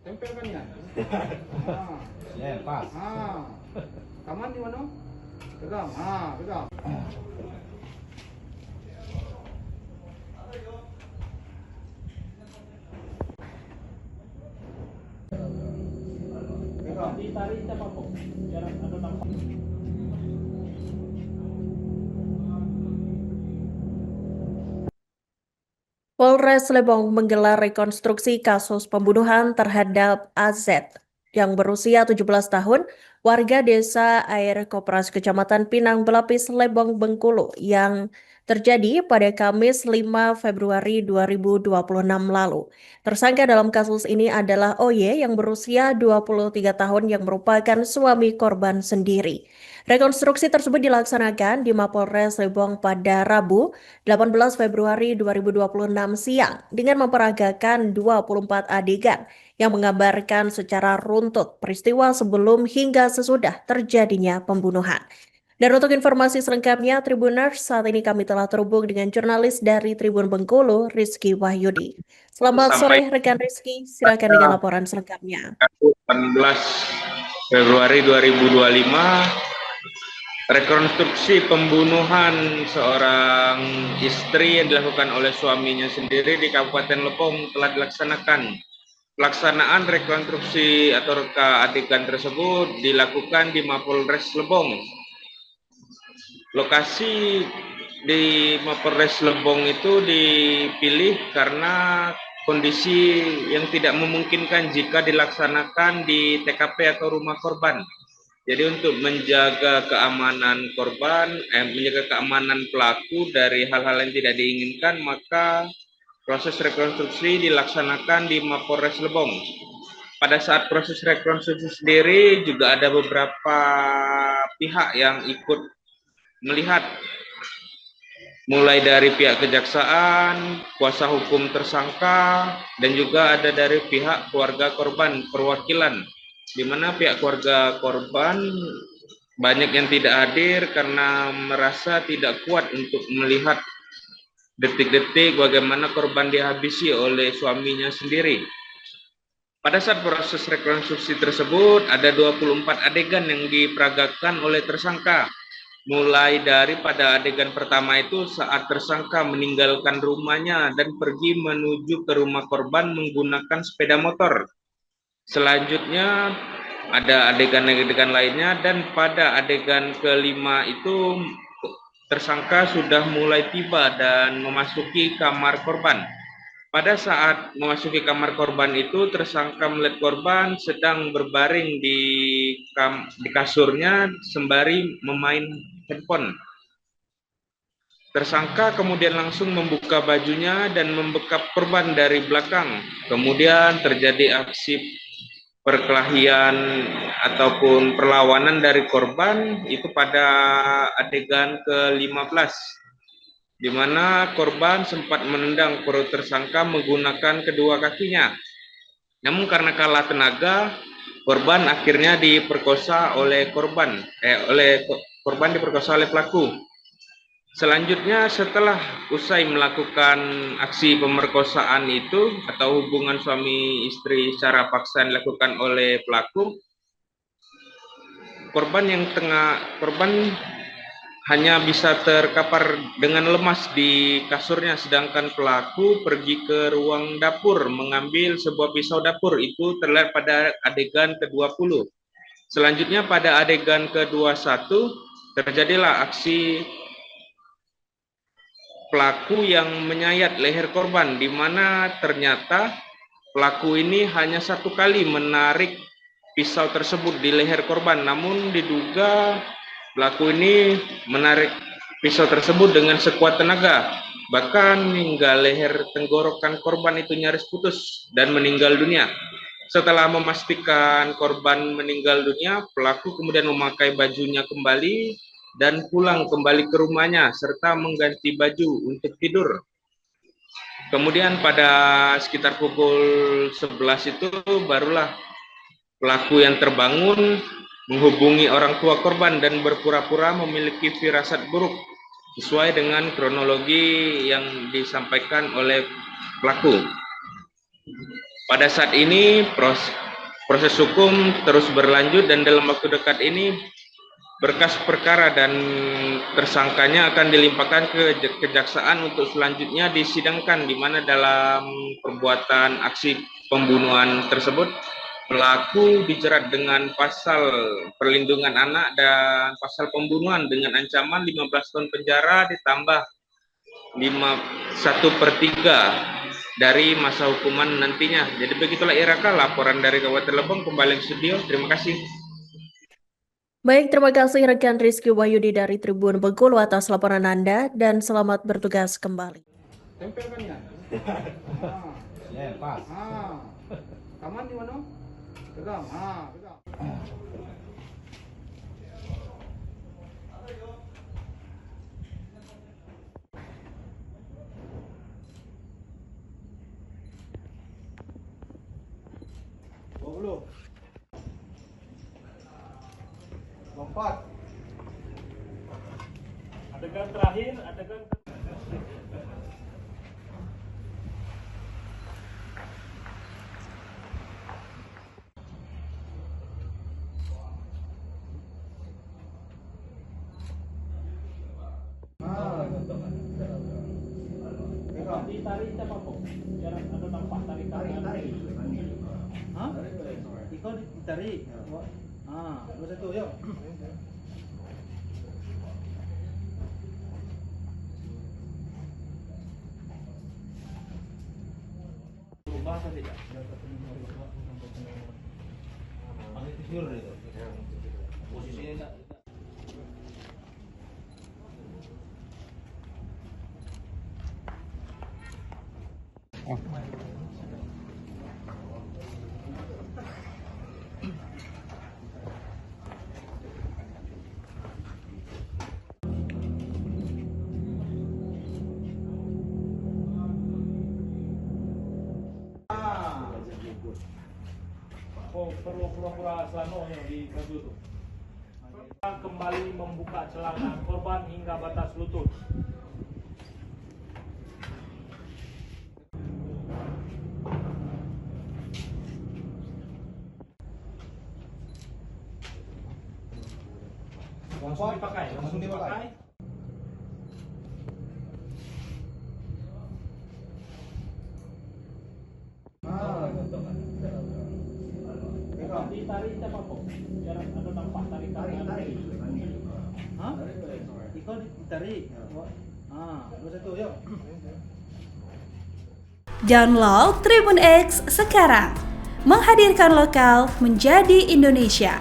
Tempelkan ya. Ya, pas. Tangan di mana? Pegang. Pegang. Pegang. Ditarik siapa po? Biar ada tampak. Polres Lebong menggelar rekonstruksi kasus pembunuhan terhadap AZ yang berusia 17 tahun, warga desa Air Koperasi Kecamatan Pinang Belapis, Lebong, Bengkulu yang terjadi pada Kamis 5 Februari 2026 lalu. Tersangka dalam kasus ini adalah OY yang berusia 23 tahun yang merupakan suami korban sendiri. Rekonstruksi tersebut dilaksanakan di Mapolres Lebong pada Rabu 18 Februari 2026 siang dengan memperagakan 24 adegan yang menggambarkan secara runtut peristiwa sebelum hingga sesudah terjadinya pembunuhan. Dan untuk informasi selengkapnya, Tribuners, saat ini kami telah terhubung dengan jurnalis dari Tribun Bengkulu, Rizky Wahyudi. Selamat Sampai sore rekan Rizky, silakan dengan laporan selengkapnya. 18 Februari 2025, rekonstruksi pembunuhan seorang istri yang dilakukan oleh suaminya sendiri di Kabupaten Lebong telah dilaksanakan. Pelaksanaan rekonstruksi atau reka adegan tersebut dilakukan di Mapolres Lebong. Lokasi di Mapolres Lebong itu dipilih karena kondisi yang tidak memungkinkan jika dilaksanakan di TKP atau rumah korban. Jadi untuk menjaga keamanan korban, menjaga keamanan pelaku dari hal-hal yang tidak diinginkan, maka proses rekonstruksi dilaksanakan di Mapolres Lebong. Pada saat proses rekonstruksi sendiri juga ada beberapa pihak yang ikut melihat, mulai dari pihak kejaksaan, kuasa hukum tersangka, dan juga ada dari pihak keluarga korban, perwakilan, di mana pihak keluarga korban banyak yang tidak hadir karena merasa tidak kuat untuk melihat detik-detik bagaimana korban dihabisi oleh suaminya sendiri. Pada saat proses rekonstruksi tersebut, ada 24 adegan yang diperagakan oleh tersangka. Mulai dari pada adegan pertama itu saat tersangka meninggalkan rumahnya dan pergi menuju ke rumah korban menggunakan sepeda motor. Selanjutnya ada adegan-adegan lainnya, dan pada adegan kelima itu tersangka sudah mulai tiba dan memasuki kamar korban. Pada saat memasuki kamar korban itu, tersangka melihat korban sedang berbaring di kasurnya sembari memain handphone. Tersangka kemudian langsung membuka bajunya dan membekap korban dari belakang. Kemudian terjadi aksi perkelahian ataupun perlawanan dari korban itu pada adegan ke-15. Di mana korban sempat menendang perut tersangka menggunakan kedua kakinya. Namun karena kalah tenaga, korban akhirnya diperkosa oleh korban diperkosa oleh pelaku. Selanjutnya, setelah usai melakukan aksi pemerkosaan itu atau hubungan suami istri secara paksa dilakukan oleh pelaku, korban hanya bisa terkapar dengan lemas di kasurnya, sedangkan pelaku pergi ke ruang dapur mengambil sebuah pisau dapur. Itu terlihat pada adegan ke-20. Selanjutnya pada adegan ke-21 terjadilah aksi pelaku yang menyayat leher korban, di mana ternyata pelaku ini hanya satu kali menarik pisau tersebut di leher korban, namun diduga pelaku ini menarik pisau tersebut dengan sekuat tenaga, bahkan hingga leher tenggorokan korban itu nyaris putus dan meninggal dunia. Setelah memastikan korban meninggal dunia, pelaku kemudian memakai bajunya kembali dan pulang kembali ke rumahnya serta mengganti baju untuk tidur. Kemudian pada sekitar pukul 11 itu barulah pelaku yang terbangun menghubungi orang tua korban dan berpura-pura memiliki firasat buruk sesuai dengan kronologi yang disampaikan oleh pelaku. Pada saat ini proses hukum terus berlanjut dan dalam waktu dekat ini berkas perkara dan tersangkanya akan dilimpahkan ke kejaksaan untuk selanjutnya disidangkan, di mana dalam perbuatan aksi pembunuhan tersebut pelaku dijerat dengan pasal perlindungan anak dan pasal pembunuhan dengan ancaman 15 tahun penjara ditambah 1/3 dari masa hukuman nantinya. Jadi begitulah Iraka, laporan dari Kabupaten Lebong. Kembali ke studio, terima kasih. Baik, terima kasih rekan Rizky Wahyudi dari Tribun Bengkulu atas laporan Anda dan selamat bertugas kembali. Tempelkan ya. Ya, pas. Taman di mana? Pegang. Pegang. Lompat. Adegan terakhir, adegan ditarik siapa po? Biar ada nampak tarikan. Hah? Ikaw ditarik. Dua satu, yuk. Berubah atau tidak? Posisinya Oh, perlu pura-pura selano yang di baju itu. Kembali membuka celana korban hingga batas lutut. Langsung dipakai. Ditarik siapa po? Biar ada nampak tarikan. Hah? Ikaw ditarik. Dua satu, yuk. Download Tribun X sekarang, menghadirkan lokal menjadi Indonesia.